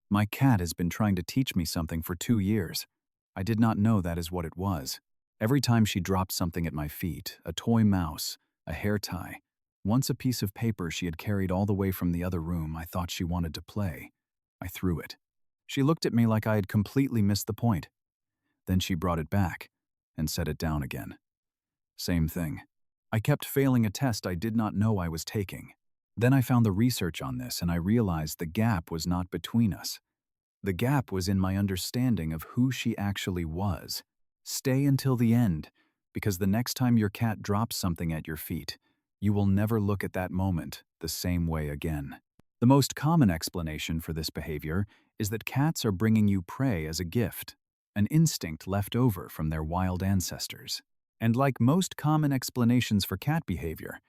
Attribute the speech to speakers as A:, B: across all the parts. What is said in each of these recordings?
A: My cat has been trying to teach me something for 2 years. I did not know that is what it was. Every time she dropped something at my feet, a toy mouse, a hair tie, once a piece of paper she had carried all the way from the other room I thought she wanted to play, I threw it. She looked at me like I had completely missed the point. Then she brought it back and set it down again. Same thing. I kept failing a test I did not know I was taking. Then I found the research on this and I realized the gap was not between us. The gap was in my understanding of who she actually was. Stay until the end, because the next time your cat drops something at your feet, you will never look at that moment the same way again. The most common explanation for this behavior is that cats are bringing you prey as a gift, an instinct left over from their wild ancestors. And like most common explanations for cat behavior,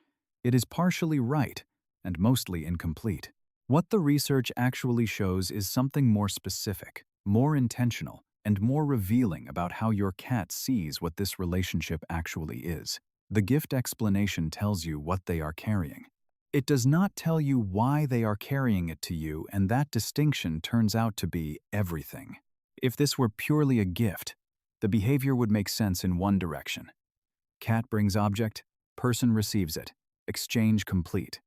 A: it is partially right and mostly incomplete. What the research actually shows is something more specific, more intentional, and more revealing about how your cat sees what this relationship actually is. The gift explanation tells you what they are carrying. It does not tell you why they are carrying it to you, and that distinction turns out to be everything. If this were purely a gift, the behavior would make sense in one direction. Cat brings object, person receives it, exchange complete.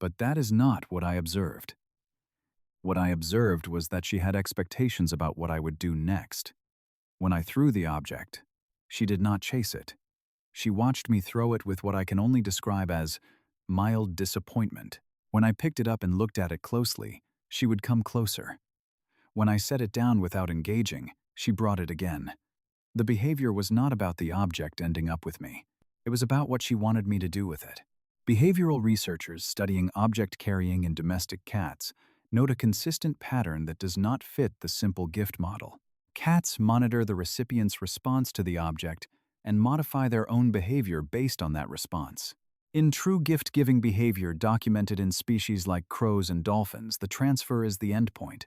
A: But that is not what I observed. What I observed was that she had expectations about what I would do next. When I threw the object, she did not chase it. She watched me throw it with what I can only describe as mild disappointment. When I picked it up and looked at it closely, she would come closer. When I set it down without engaging, she brought it again. The behavior was not about the object ending up with me. It was about what she wanted me to do with it. Behavioral researchers studying object carrying in domestic cats note a consistent pattern that does not fit the simple gift model. Cats monitor the recipient's response to the object and modify their own behavior based on that response. In true gift-giving behavior documented in species like crows and dolphins, the transfer is the endpoint.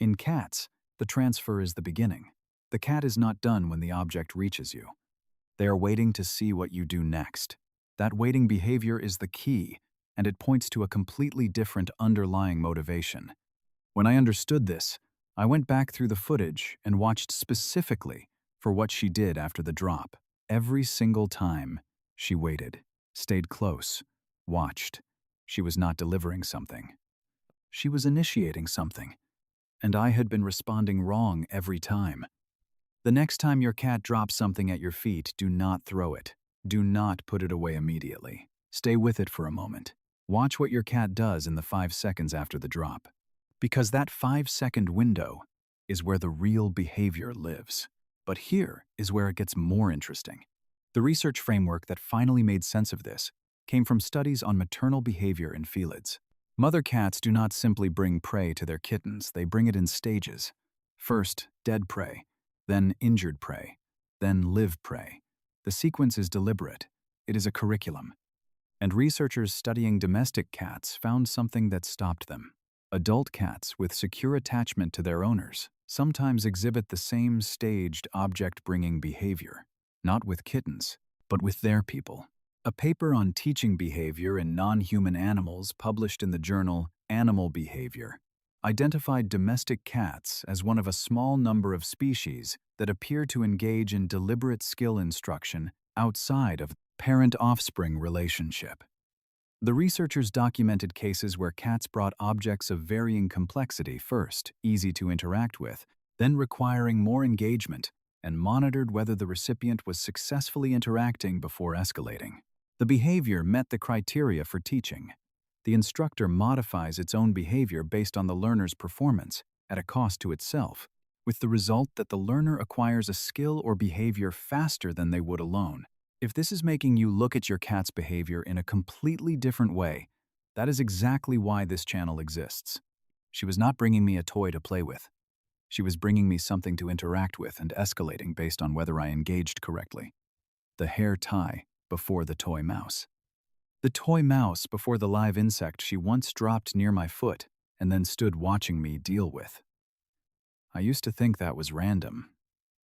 A: In cats, the transfer is the beginning. The cat is not done when the object reaches you. They are waiting to see what you do next. That waiting behavior is the key, and it points to a completely different underlying motivation. When I understood this, I went back through the footage and watched specifically for what she did after the drop. Every single time, she waited, stayed close, watched. She was not delivering something. She was initiating something, and I had been responding wrong every time. The next time your cat drops something at your feet, do not throw it. Do not put it away immediately. Stay with it for a moment. Watch what your cat does in the 5 seconds after the drop. Because that 5-second window is where the real behavior lives. But here is where it gets more interesting. The research framework that finally made sense of this came from studies on maternal behavior in felids. Mother cats do not simply bring prey to their kittens, they bring it in stages. First, dead prey, then injured prey, then live prey. The sequence is deliberate. It is a curriculum. And researchers studying domestic cats found something that stopped them. Adult cats with secure attachment to their owners sometimes exhibit the same staged object-bringing behavior, not with kittens, but with their people. A paper on teaching behavior in non-human animals published in the journal Animal Behaviour identified domestic cats as one of a small number of species that appear to engage in deliberate skill instruction outside of parent-offspring relationship. The researchers documented cases where cats brought objects of varying complexity first, easy to interact with, then requiring more engagement, and monitored whether the recipient was successfully interacting before escalating. The behavior met the criteria for teaching. The instructor modifies its own behavior based on the learner's performance, at a cost to itself, with the result that the learner acquires a skill or behavior faster than they would alone. If this is making you look at your cat's behavior in a completely different way, that is exactly why this channel exists. She was not bringing me a toy to play with. She was bringing me something to interact with and escalating based on whether I engaged correctly. The hair tie before the toy mouse. The toy mouse before the live insect she once dropped near my foot and then stood watching me deal with. I used to think that was random.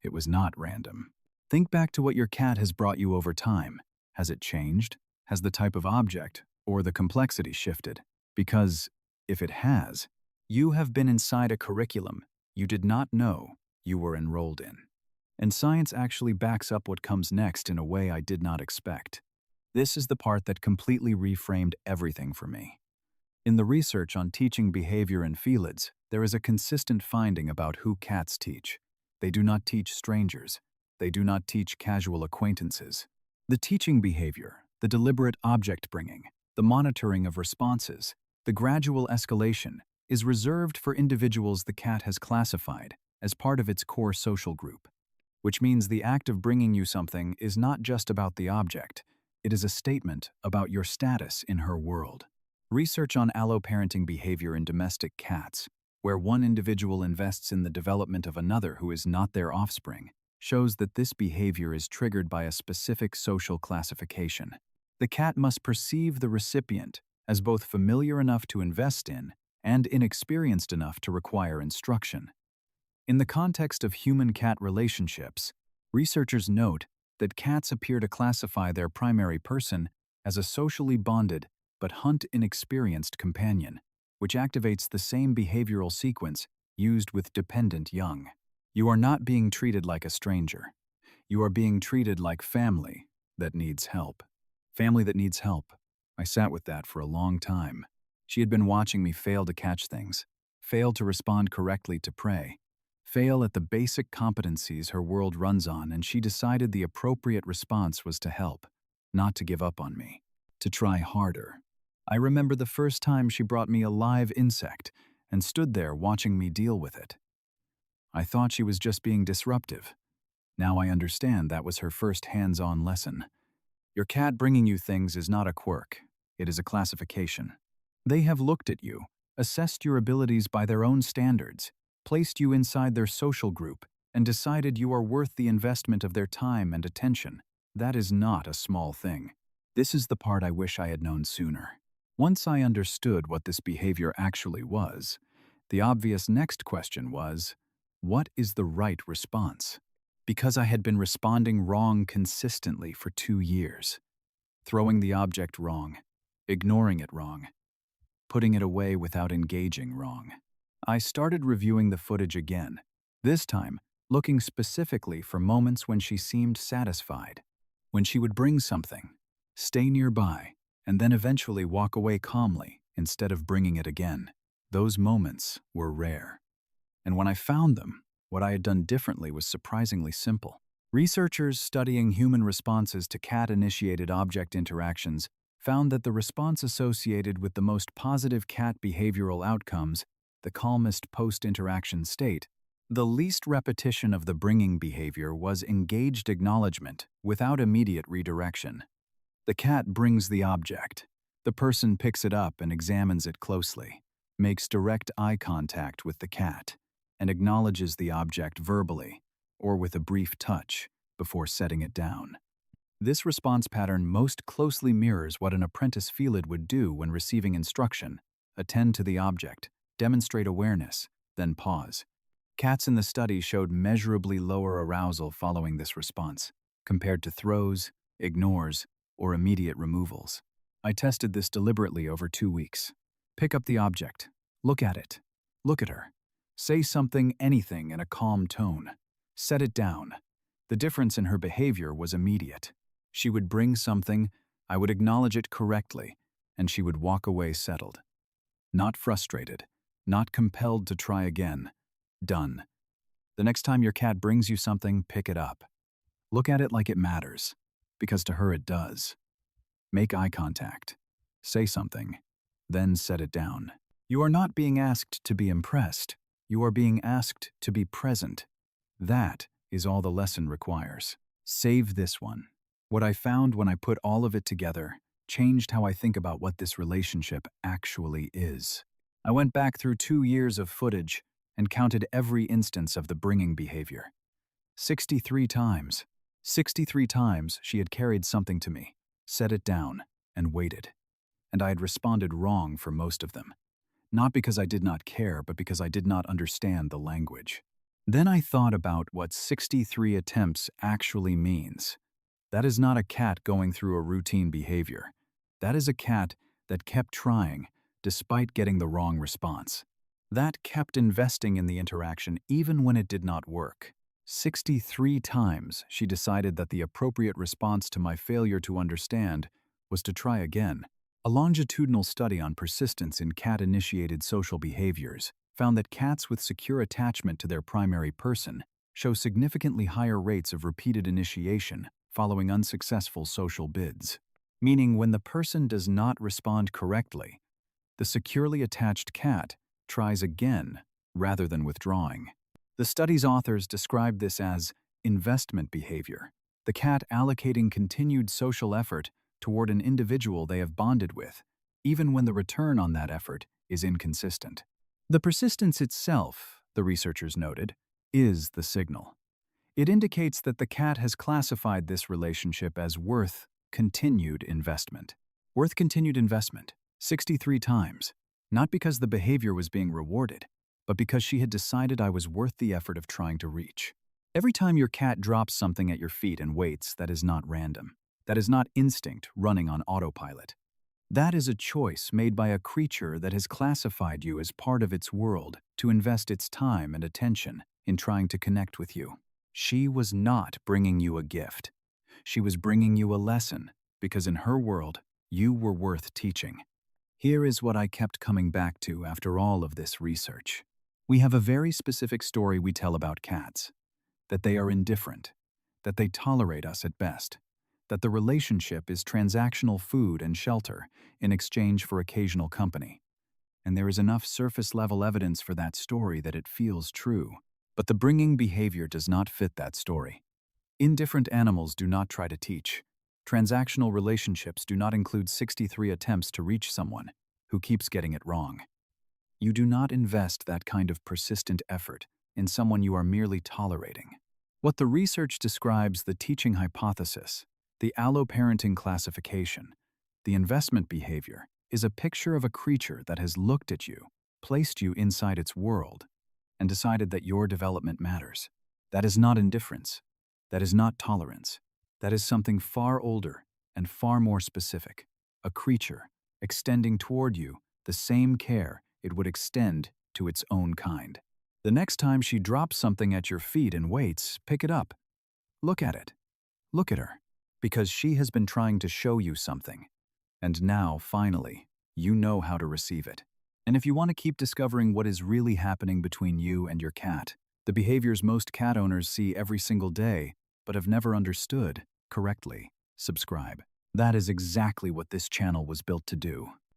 A: It was not random. Think back to what your cat has brought you over time. Has it changed? Has the type of object or the complexity shifted? Because if it has, You have been inside a curriculum you did not know you were enrolled in. And science actually backs up what comes next in a way I did not expect. This is the part that completely reframed everything for me. In the research on teaching behavior in felids, there is a consistent finding about who cats teach. They do not teach strangers. They do not teach casual acquaintances. The teaching behavior, the deliberate object bringing, the monitoring of responses, the gradual escalation, is reserved for individuals the cat has classified as part of its core social group. Which means the act of bringing you something is not just about the object, it is a statement about your status in her world. Research on alloparenting behavior in domestic cats, where one individual invests in the development of another who is not their offspring, shows that this behavior is triggered by a specific social classification. The cat must perceive the recipient as both familiar enough to invest in and inexperienced enough to require instruction. In the context of human-cat relationships, researchers note that cats appear to classify their primary person as a socially bonded but hunt-inexperienced companion, which activates the same behavioral sequence used with dependent young. You are not being treated like a stranger. You are being treated like family that needs help. Family that needs help. I sat with that for a long time. She had been watching me fail to catch things, fail to respond correctly to prey, fail at the basic competencies her world runs on, and she decided the appropriate response was to help, not to give up on me, to try harder. I remember the first time she brought me a live insect and stood there watching me deal with it. I thought she was just being disruptive. Now I understand that was her first hands-on lesson. Your cat bringing you things is not a quirk. It is a classification. They have looked at you, assessed your abilities by their own standards, placed you inside their social group, and decided you are worth the investment of their time and attention. That is not a small thing. This is the part I wish I had known sooner. Once I understood what this behavior actually was, the obvious next question was, what is the right response? Because I had been responding wrong consistently for 2 years. Throwing the object wrong, ignoring it wrong, putting it away without engaging wrong. I started reviewing the footage again, this time looking specifically for moments when she seemed satisfied, when she would bring something, stay nearby, and then eventually walk away calmly instead of bringing it again. Those moments were rare. And when I found them, what I had done differently was surprisingly simple. Researchers studying human responses to cat-initiated object interactions found that the response associated with the most positive cat behavioral outcomes, the calmest post-interaction state, the least repetition of the bringing behavior, was engaged acknowledgement without immediate redirection. The cat brings the object. The person picks it up and examines it closely, makes direct eye contact with the cat, and acknowledges the object verbally or with a brief touch before setting it down. This response pattern most closely mirrors what an apprentice felid would do when receiving instruction: attend to the object, demonstrate awareness, then pause. Cats in the study showed measurably lower arousal following this response, compared to throws, ignores, or immediate removals. I tested this deliberately over 2 weeks. Pick up the object. Look at it. Look at her. Say something, anything, in a calm tone. Set it down. The difference in her behavior was immediate. She would bring something, I would acknowledge it correctly, and she would walk away settled. Not frustrated, not compelled to try again. Done. The next time your cat brings you something, pick it up. Look at it like it matters, because to her it does. Make eye contact. Say something, then set it down. You are not being asked to be impressed. You are being asked to be present. That is all the lesson requires. Save this one. What I found when I put all of it together changed how I think about what this relationship actually is. I went back through 2 years of footage and counted every instance of the bringing behavior. 63 times. 63 times she had carried something to me, set it down, and waited. And I had responded wrong for most of them. Not because I did not care, but because I did not understand the language. Then I thought about what 63 attempts actually means. That is not a cat going through a routine behavior. That is a cat that kept trying despite getting the wrong response. That kept investing in the interaction even when it did not work. 63 times she decided that the appropriate response to my failure to understand was to try again. A longitudinal study on persistence in cat-initiated social behaviors found that cats with secure attachment to their primary person show significantly higher rates of repeated initiation following unsuccessful social bids. Meaning, when the person does not respond correctly, the securely attached cat tries again rather than withdrawing. The study's authors described this as investment behavior, the cat allocating continued social effort toward an individual they have bonded with, even when the return on that effort is inconsistent. The persistence itself, the researchers noted, is the signal. It indicates that the cat has classified this relationship as worth continued investment. Worth continued investment, 63 times, not because the behavior was being rewarded, but because she had decided I was worth the effort of trying to reach. Every time your cat drops something at your feet and waits, that is not random. That is not instinct running on autopilot. That is a choice made by a creature that has classified you as part of its world to invest its time and attention in trying to connect with you. She was not bringing you a gift. She was bringing you a lesson, because in her world, you were worth teaching. Here is what I kept coming back to after all of this research. We have a very specific story we tell about cats, that they are indifferent, that they tolerate us at best, that the relationship is transactional food and shelter in exchange for occasional company. And there is enough surface-level evidence for that story that it feels true. But the bringing behavior does not fit that story. Indifferent animals do not try to teach. Transactional relationships do not include 63 attempts to reach someone who keeps getting it wrong. You do not invest that kind of persistent effort in someone you are merely tolerating. What the research describes the teaching hypothesis, the alloparenting classification, the investment behavior, is a picture of a creature that has looked at you, placed you inside its world, and decided that your development matters. That is not indifference. That is not tolerance. That is something far older and far more specific. A creature extending toward you the same care it would extend to its own kind. The next time she drops something at your feet and waits, pick it up. Look at it. Look at her. Because she has been trying to show you something. And now, finally, you know how to receive it. And if you want to keep discovering what is really happening between you and your cat, the behaviors most cat owners see every single day, but have never understood correctly, subscribe. That is exactly what this channel was built to do.